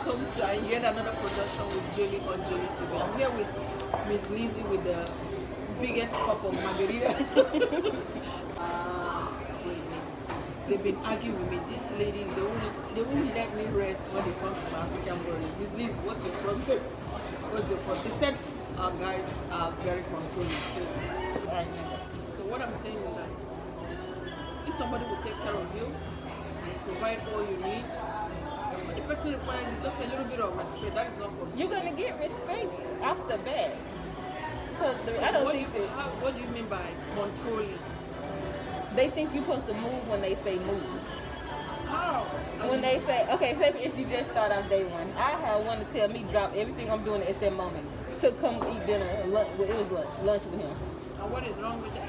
welcome to yet another production with Jolie on Jolie TV. I'm here with Miss Lizzie with the biggest cup of margarita. Wait a minute. They've been arguing with me. These ladies, they won't let me rest when they come to my African body. Miss Lizzie, what's your problem? What's your problem? They said our guys are very controlling. So what I'm saying is that if somebody will take care of you and provide all you need, the person requires is just a little bit of respect. That is not control. You're gonna get respect off the bat. So I don't think what do you mean by controlling? They think you're supposed to move when they say move. How? When they say, okay, say if you just start off day one, I had one to tell me drop everything I'm doing at that moment to come eat dinner, lunch. Well, it was lunch with him. And what is wrong with that?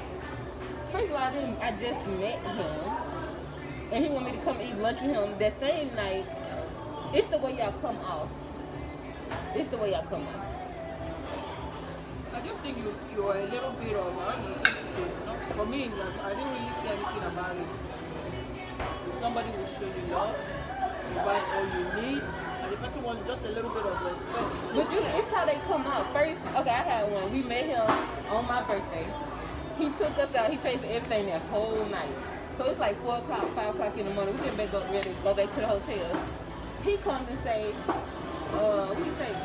First of all, I just met him, and he wanted me to come eat lunch with him that same night. It's the way y'all come off. It's the way y'all come off. I just think you are a little bit of sensitive. You know? For me, I didn't really say anything about it. If somebody will show you love, provide all you need, and the person wants just a little bit of respect. But it's how they come off. First, okay, I had one. We met him on my birthday. He took us out. He paid for everything that whole night. So it's like 4 o'clock, 5 o'clock in the morning. We getting back ready to go back to the hotel. He comes and say,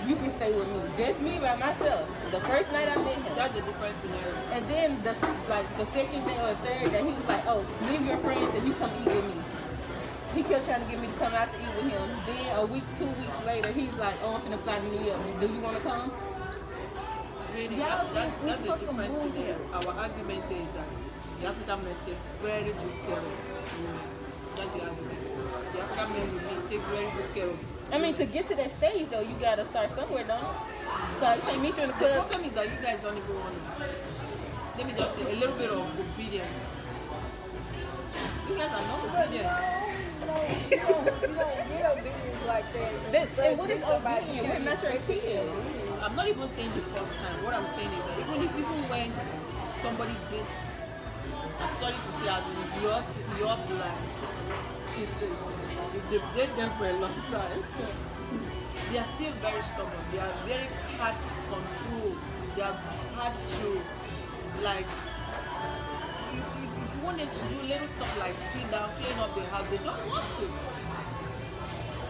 you can stay with me. Just me by myself. The first night I met him. That's a different scenario. And then the second day or the third day, he was like, oh, leave your friends and you come eat with me. He kept trying to get me to come out to eat with him. Then a week, 2 weeks later, he's like, oh, I'm finna fly to New York. Do you want to come? Really, that's a different scenario. Our argument is that the African men take very good care of women. That's the argument. The African men will take very good care of women. I mean, to get to that stage, though, you got to start somewhere, don't you? So you can't meet you in the The club. problem is that you guys don't even want to, let me just say, a little bit of obedience. You guys are not obedient. You don't get obedience like that. And what is obedient? We're not your kids. I'm not even saying the first time. What I'm saying is that even when somebody dates, I'm sorry to say, as your black sisters, if they've dated them for a long time, they are still very stubborn. They are very hard to control. They are hard to, like, if you want them to do little stuff like sit down, clean up the house, they don't want to.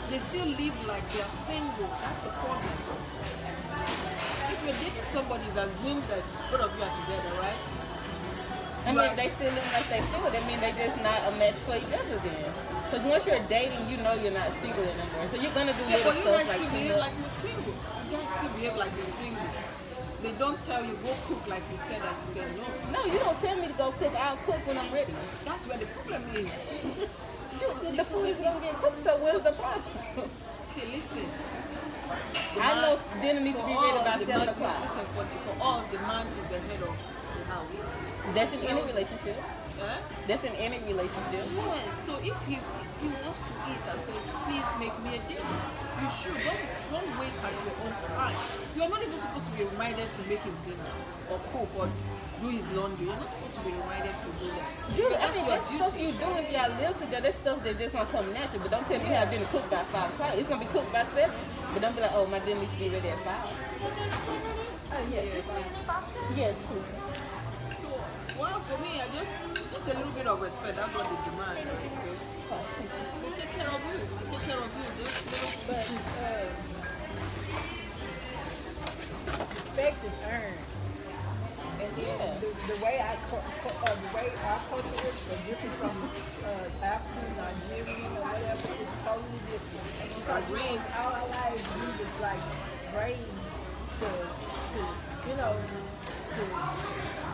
They still live like they are single. That's the problem. If you're dating somebody, it's assumed that both of you are together, right? I mean, if they still live like they still, that means they just not a match for each other then. Because once you're dating, you know you're not single anymore. So you're going to do little but you stuff guys like still clean behave up. like you're single. You guys still behave like you're single. They don't tell you, go cook like you said no. No, you don't tell me to go cook. I'll cook when I'm ready. That's where the problem is. The food is going to get cooked, so where's the problem? See, listen. I know dinner needs to be ready by 7 o'clock. Listen, for us, the man is the head of the house. That's in any relationship. Eh? That's in any relationship. Yes, so if he wants to eat and say, please make me a dinner, you should. Don't wait at your own time. You are not even supposed to be reminded to make his dinner or cook or do his laundry. You're not supposed to be reminded to do that. Julie, I That's mean, your that's duty. stuff you do if y'all live together. That's stuff that just gonna come natural. But don't tell me you have dinner cooked by 5 o'clock. It's gonna be cooked by 7. But don't be like, oh, my dinner needs to be ready at 5. Oh, yes. Yes, please. So, well, for me, I just a little bit of respect. That's what they demand. Because they take care of you. They take care of you. Just little. But respect is earned. And then the way our culture is different from African, Nigerian, or whatever, is totally different. Because all our lives we was like raised to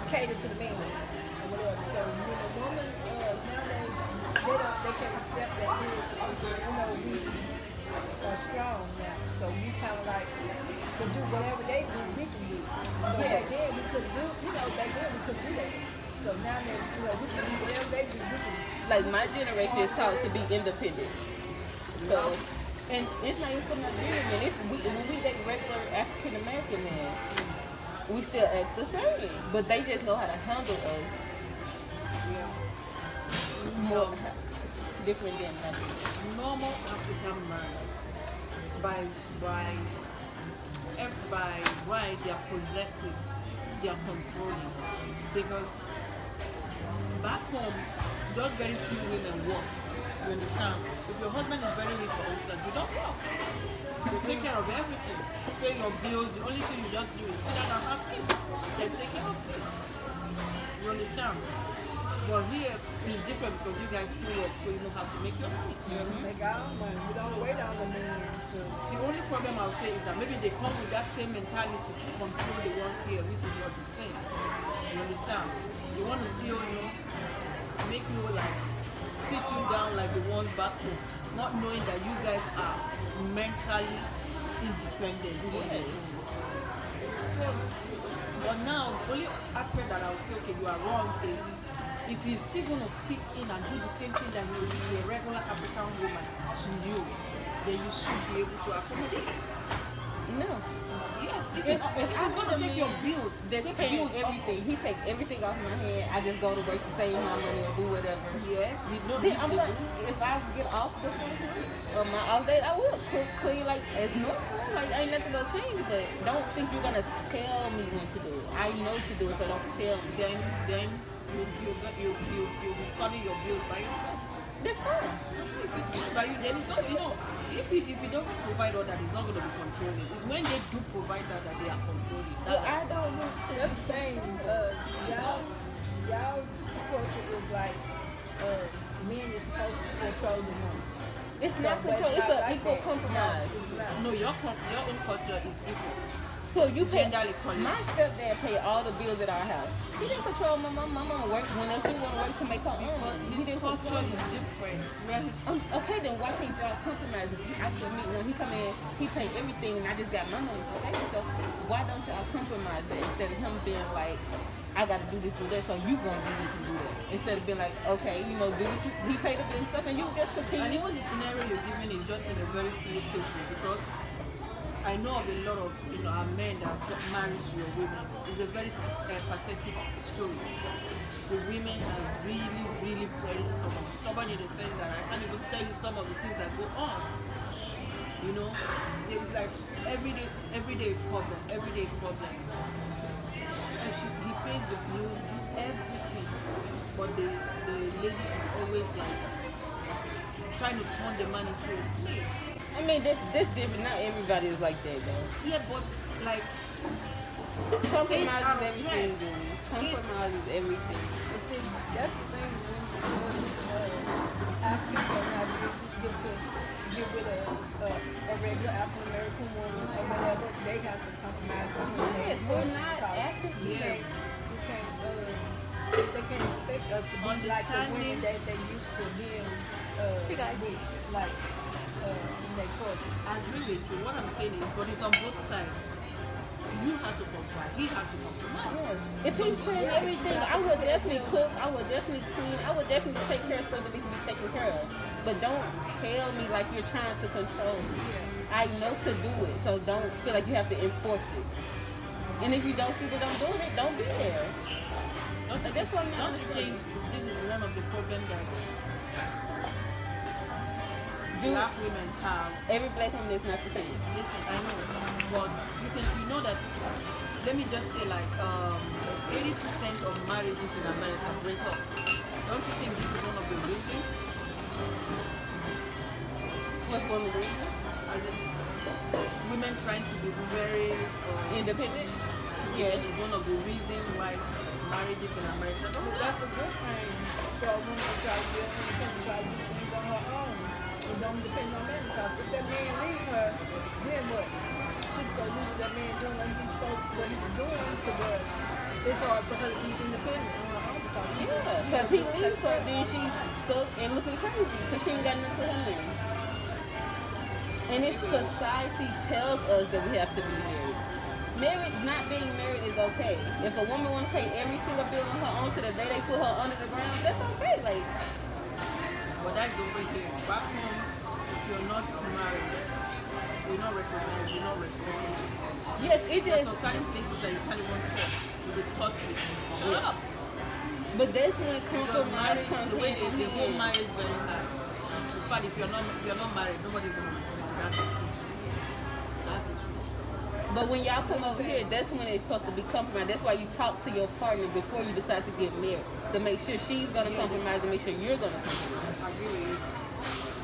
cater to the man or whatever. So when a woman nowadays they can't accept that we are strong now. So we kind of like to do whatever they do, we can do. Back then we couldn't do, back then we couldn't do that. So now that we can do whatever they do, we can. Like my generation is taught to be independent. So, and it's not even for Nigerian men. When we date regular African American men, we still act the same, but they just know how to handle us. More different than Nigerian. Normal African man, by by by why they are possessive, they are controlling. Because back home, just very few women work. You understand? If your husband is very rich, for instance, you don't work. You take care of everything. Pay your bills. The only thing you just do is sit down and have kids. Then take care of kids. You understand? But here it's different because you guys still work, so you know how to make your money. Make our money. We don't wait on the man to. The only problem I'll say is that maybe they come with that same mentality to control the ones here, which is not the same. You understand? They want to still, make you like sit you down like the ones back home, not knowing that you guys are mentally independent. But now, the only aspect that I would say, okay, you are wrong is if he's still going to fit in and do the same thing that he will do to a regular African woman to you, then you should be able to accommodate. No. Yes, if If he's I going get to a take your man bills, that's take paying bills off. everything, he take everything off my head. I just go to work to save my money or do whatever. Yes, he knows Then I'm like, if I get off the my off day, I will cook, clean like as normal. Like ain't nothing gonna change. But don't think you're gonna tell me when to do it. I know to do it, so don't tell me. Then you'll be solving your bills by yourself. That's fine. If it's not by you, then it's not, if he doesn't provide all that, he's not going to be controlling. It's when they do provide that they are controlling. Well, I don't know. That's the thing. Y'all culture is like men is supposed to control the woman. It's not control. It's an equal that. compromise. It's not. No, your own culture is equal. So you pay. Gender equality. My stepdad paid all the bills at our house. He didn't control my mom. My mom worked when she wanted to work to make her own. He His didn't culture control is me. different. Where his Okay, then why can't y'all compromise? After me, when he come in, he paid everything, and I just got my money. Okay, so why don't y'all compromise that instead of him being like, I got to do this, do that, so you gonna do this and do that, instead of being like, okay, do what he paid the bill and stuff, and you just and continue. even the scenario you're giving is just in a very few cases because I know of a lot of our men that got married to your women. It's a very pathetic story. The women are really, really very stubborn. Stubborn in the sense that I can't even tell you some of the things that go on. It's like everyday problem. And he pays the bills, do everything, but the lady is always like trying to turn the man into a slave. I mean, this different. Not everybody is like that, though. Yeah, but like Compromise out is of everything, 10. dude. Compromise is everything. But see, that's the thing when Africans are not get with a regular African American woman or whatever, they have to compromise between Yes, we're not because African. you can't they can't expect us to be like the women that they used to being with, like in their culture. I agree with you. What I'm saying is, but it's on both sides. You have to compromise. He has to compromise. If he's cleaning everything, I would definitely cook. I would definitely clean. I would definitely take care of stuff that needs to be taken care of. But don't tell me like you're trying to control me. I know to do it, so don't feel like you have to enforce it. And if you don't see that I'm doing it, don't be there. Don't Like, that's what I'm not you think this is one of the problems that black women have? Every black woman is not the same. Listen, I know, but you know that. Let me just say, like 80% of marriages in America break up. Don't you think this is one of the reasons? What's one of the reasons? As in, women trying to be very Independent? yeah, is one of the reasons why marriages in America don't That's last. a good thing for a woman to try to be independent, try to do things on her own. It don't depend on men because if that man leave her, then what? She's so used to that man doing what he was doing to her. It's hard for her to be independent on her own because she Because he leaves her, then she stuck and looking crazy because she ain't got nothing to him then. And this society tells us that we have to be married. Not being married is okay. If a woman want to pay every single bill on her own to the day they put her under the ground, that's okay. Like, But that's over here. Back home, if you're not married, you're not recognized, you're not respected. yes, it There's just. some certain places that you can't even talk. You'll be taught to shut Yeah. up. But that's when Because compromise marriage, comes the way in. they hold marriage very hard. In fact, if you're not married, nobody's going to respect you. That's the truth. But when y'all come over here, that's when it's supposed to be compromised. That's why you talk to your partner before you decide to get married, to make sure she's gonna compromise and make sure you're gonna compromise. I agree with you.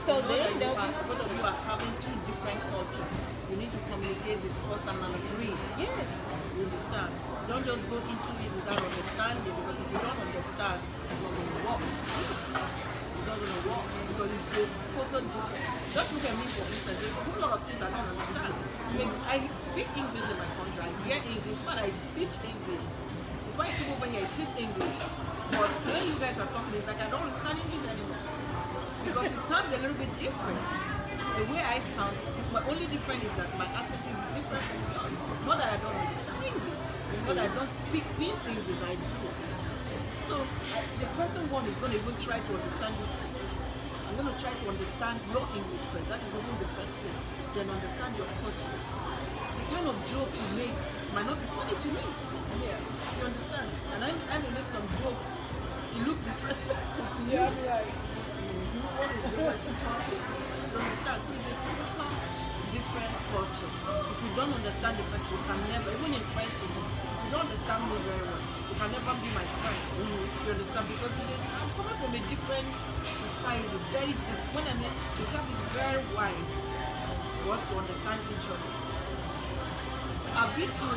So Both then, both of you are having two different cultures. You need to communicate, discuss, and agree. yes, You understand? Don't just go into it without understanding, because if you don't understand, it's not going to work. It's not going to work because it's a total different. Just look at me, for instance. There's a whole lot of things I don't understand. I mean, I speak English in my country. I hear English, but I teach English. Before I come over here, I teach English. But when you guys are talking, it's like I don't understand English anymore. Because it sounds a little bit different. The way I sound, my only difference is that my accent is different from yours. Not that I don't understand English, not that I don't speak Queen's English, I do. So the person one is going to even try to understand you first. I'm going to try to understand your English first. That is even the first thing. Then understand your culture. The kind of joke you make might not be funny to me. Yeah. You understand? And I may make some joke. It looks disrespectful to you. Yeah, I'm like, What is the way she talking? You understand? So it's a total different culture. If you don't understand the person, you can never, even in friends, if you don't understand me very well, you can never be my friend. You understand? Because I'm coming from a different society, very different. When I mean, you have to be very wide for us to understand each other. I've been to,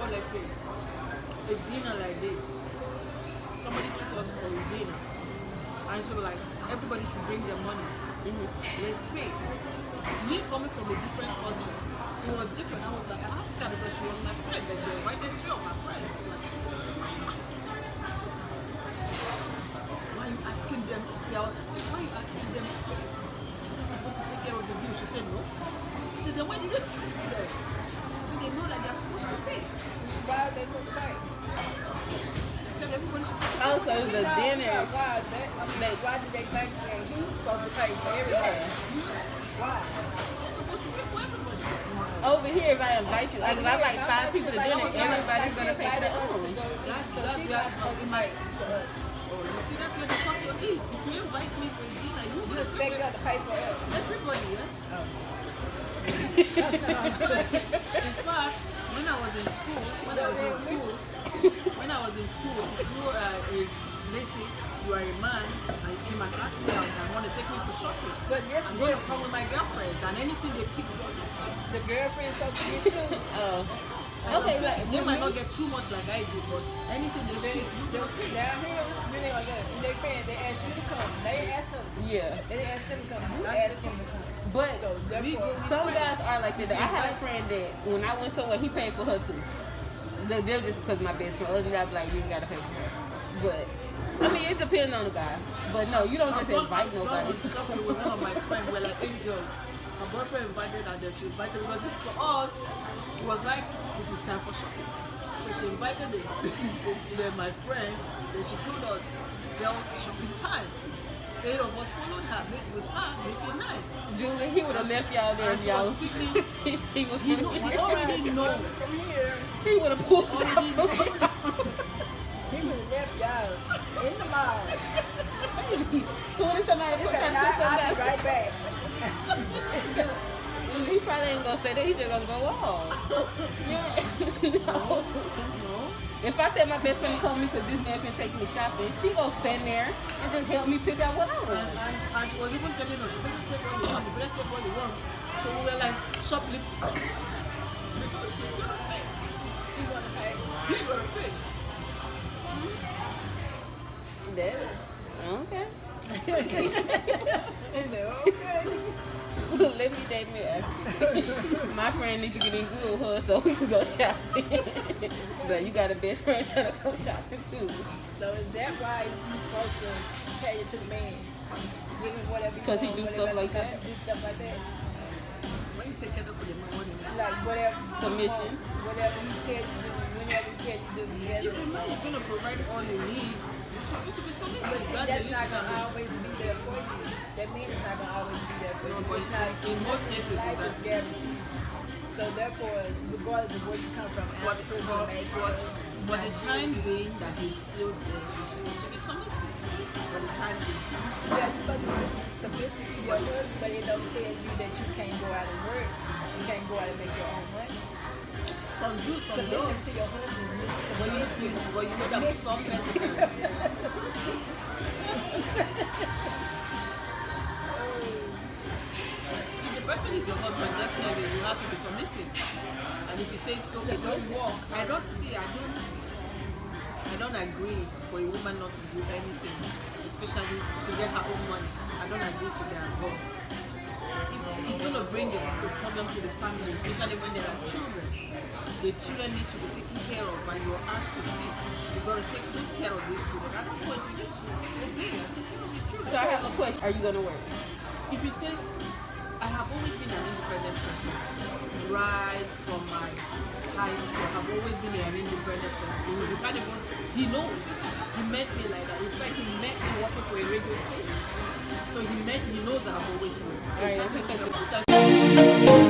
what let's say, a dinner like this. Somebody took us for a dinner. And so like, everybody should bring their money. Let's pay. Me coming from a different culture, it was different. I was like, I asked her because she was my friend, but she invited three of my friends. I was like, why are you asking them to pay? I was asking, why are you asking them to pay? You're supposed to take care of the bill. She said, no. I said, then why did they pay them? So they know that they're supposed to pay. why are they supposed to pay? She said, everybody should pay. also the dinner. Why is that? I mean, why did they think that he was supposed to pay for everybody? Why? They're supposed to pay for everybody. Over here, if I invite you, like if I like 5 people to dinner, everybody's gonna pay for their own. That's where in my you see, that's where the culture is. If you invite me for dinner, you're You gonna expect pay her to pay for it? everybody, yes. In fact, when I was in school, if you are let's say you are a man and you came and asked me out and want to take me for shopping, But this I'm going to come with my girlfriend, and anything they pick goes. the girlfriend's supposed to get too. Oh, okay. Like They might not get too much like I do, but anything they pick, you Down gonna pay. here, really like that. They paying, they ask you to come. They ask them. yeah. They didn't ask them to come. You asked them to come. But So therefore, some guys are like that. I had a friend that when I went somewhere, he paid for her too. They're just because my best friend. Other than that, like you ain't gotta pay for her. But I mean, it depends on the guy. But no, you don't just invite nobody. Shopping with one of my friends, we're like 8 girls. Her boyfriend invited her, then she invited because for us, it was like, this is time for shopping. So she invited my friend, then she told us, girl, shopping time. 8 of us followed her, with her, making 9. Julie, he would have left y'all there if y'all was. He was. He already know. from here, He would have pulled Already out. know. he would have left y'all in the mall. Soon as somebody He put said, trying to put I'll be something down, right back. he probably ain't gonna say that. He just gonna go off. Yeah. No. If I tell my best friend to come with me because this man can take me shopping, she gonna stand there and just help me pick out what I want. And she was even telling us, you better take what you want, you better take what you want. So we were like, shoplifting. She want to pay. He gonna pay. Okay. He said, okay. Let me date me after. My friend needs to get in good with her so we can go shopping. But you got a best friend trying to go shopping too. So is that why you're supposed to pay it to the man? Give him whatever Because he do stuff like that? Do stuff like that. When you say kettle for the man, what do you mean? Like whatever. Permission. Whatever you tell you to do, whenever you tell you to do. If a man is going to provide all you need, you should be submissive. But see, that's not going to always be there for you. That man is not going to always be there for you. No, but It's not, in most cases, life it's is guaranteed. So therefore, regardless of where you come from, But after prison, for the time being that he's still there, he's supposed to be submissive. For the time being. yeah, you're supposed to be submissive to your husband, but it don't tell you that you can't go out and work. You can't go out and make your own money. some do, some Submissive don't. to your husband. But you know that some person. If the person is your husband, definitely you have to be submissive. And if he says okay, don't walk, I don't agree for a woman not to do anything, especially to get her own money. I don't agree to that. But if it's going to bring a problem to the family, especially when there are children, the children need to be taken care of, and you're asked to see. You've got to take good care of these children. At that point, you need to obey and take care of the children. So I have a question. Are you going to work? If he says, I have always been an independent person, right from my high school, I've always been an independent person. You can't even, he knows. He met me like that. In fact, he met me working for a radio station. So he knows I've always known. So All right, he I think can't that's even-